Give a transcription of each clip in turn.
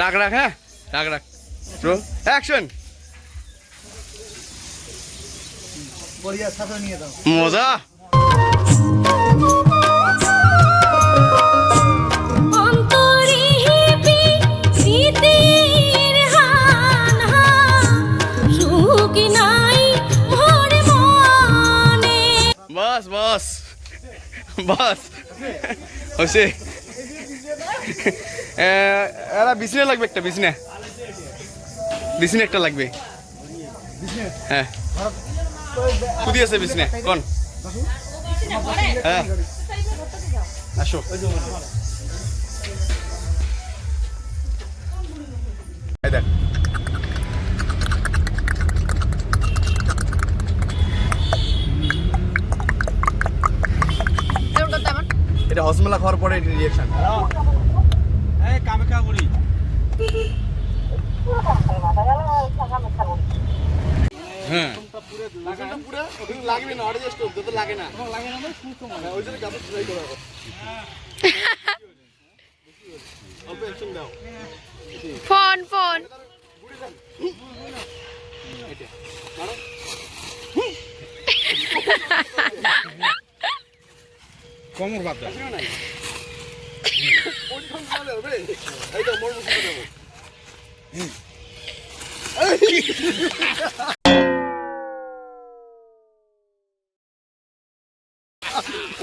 রাখ রাখ, হ্যাঁ রাখ রাখ। Roll action. মজা। বাস বাস বাস হচ্ছে। এরা বিছনে লাগবে, একটা বিছনে, বিছনে একটা লাগবে। হ্যাঁ কুদি আছে বিছনে কোন? হ্যাঁ আসো। দেখ এটা হসমেলা খাওয়ার পরে রিঅ্যাকশন। এই কামেকা করি হ্যাঁ পুরো লাগবে না, অর্ডার স্টপ তো লাগে না, লাগে না মানে সুস্থ মানে ওই জন্য গাছে ট্রাই করা হবে। অল্প অ্যাকশন দাও। ফোন ফোন এটা মারো। কমর বাদ দাও নাই ওই কোন বলে রে এই তো মোর মুখে দেবো।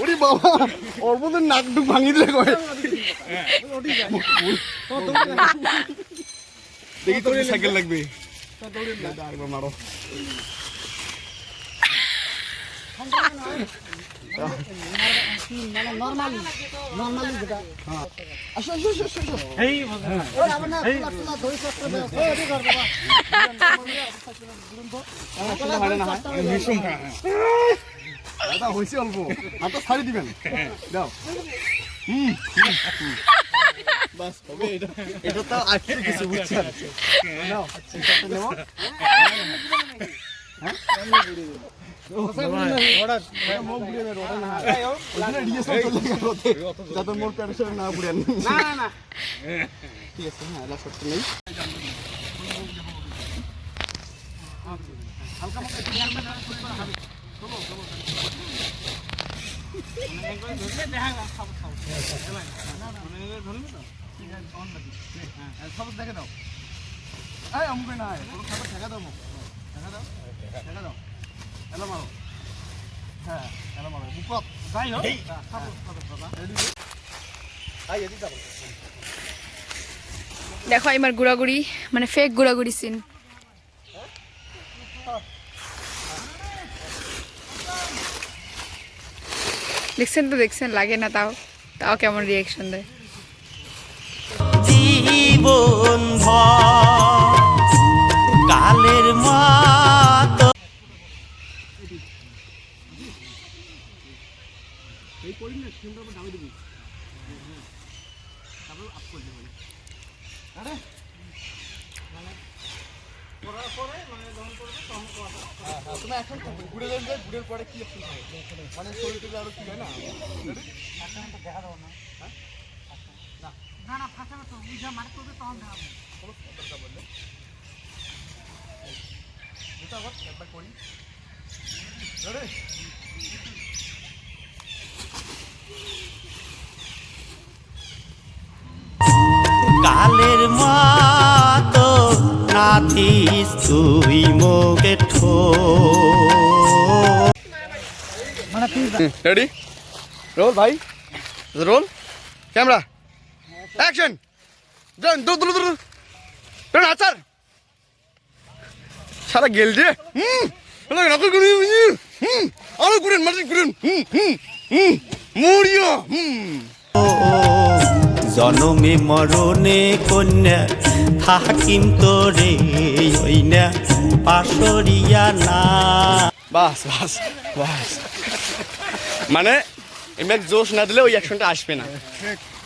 ওরে বাবা ওর মধ্যে নাক ডুক ভাঙি দিলে কয়। দেখি তো সাইকেল লাগবে, আরেকবার মারো। নরমালি যেটা আসো আসো আসো এই ওই আবার না তোলা ধরে কষ্ট দাও ওই এদিকে কর বাবা মিশুম খা দাদা হইছে অল্প হাতটা ছাড়ি দিবেন দাও। বাস হবে এটা, এটা তো আজকে কিছু বুঝছেন নাও এটা নেব। হ্যাঁ যাতে মোর প্যারেশন না পুড়েন। না না না ঠিক আছে, হ্যাঁ লাস্ট করতে নেই। হালকা মতো দেখে দাও। এই অমুকে না খাবার ঠেকা দাও, ঠেকা দাও, ঠেকা দাও, এলো মারো। হ্যাঁ এলো মারো বুকত যাই হোক। দেখো এবার ঘোরাঘুরি মানে ফেক ঘোরাঘুরি সিন। দেখছেন তো, দেখছেন লাগে না, তাও তাও কেমন রিয়াকশন দেয়। জীবন কালের মত এই করি না সিমটা দাবি দিবি তারপর আপ করতে হবে। আরে করার পরে মানে যখন করবে তখন কথা। হ্যাঁ তুমি এখন ঘুরে যান, যে ঘুরের পরে কি অপশন থাকে মানে শরীরটা আরো কি হয় না। অ্যাকশনটা দেখা দাও না। হ্যাঁ না না না ফাটাবে তো বুঝা মার করবে তখন দেখাবো। কোনো কথা বললে এটা আবার একবার করি। আরে কালের মতো নাথিস তুই মোকে ঠো। রেডি রোল ভাই, রোল ক্যামেরা অ্যাকশন। দূর দূর দূর দূর আচার সারা গেল যে নকল করি আরো ঘুরেন মার্জিন ঘুরেন মরিও জনমে মরণে কন্যা থাকিম তোরে ওই না পাশরিয়া না। বাস বাস বাস মানে এমনি জোশ না দিলে ওই অ্যাকশনটা আসবে না,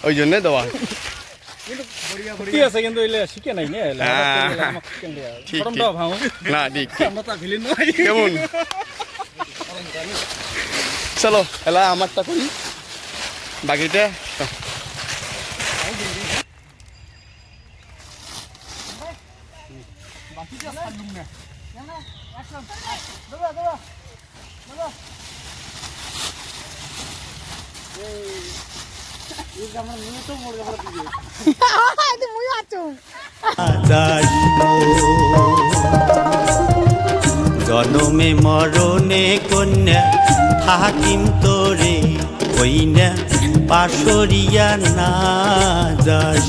ওই জন্যে দেওয়া। কি আছে কিন্তু এলে শিখে নাই নে এলে আমাক শিখেন দিয়া ঠিক, গরম ঠিক। দাও ভাও না ঠিক আমরা তা ভিলেন নয় কেমন চলো এলা আমারটা করি বাকিটা জনমে মরণে কন্যা থাকিম তোরে কইনা পাশরিয়া না যাস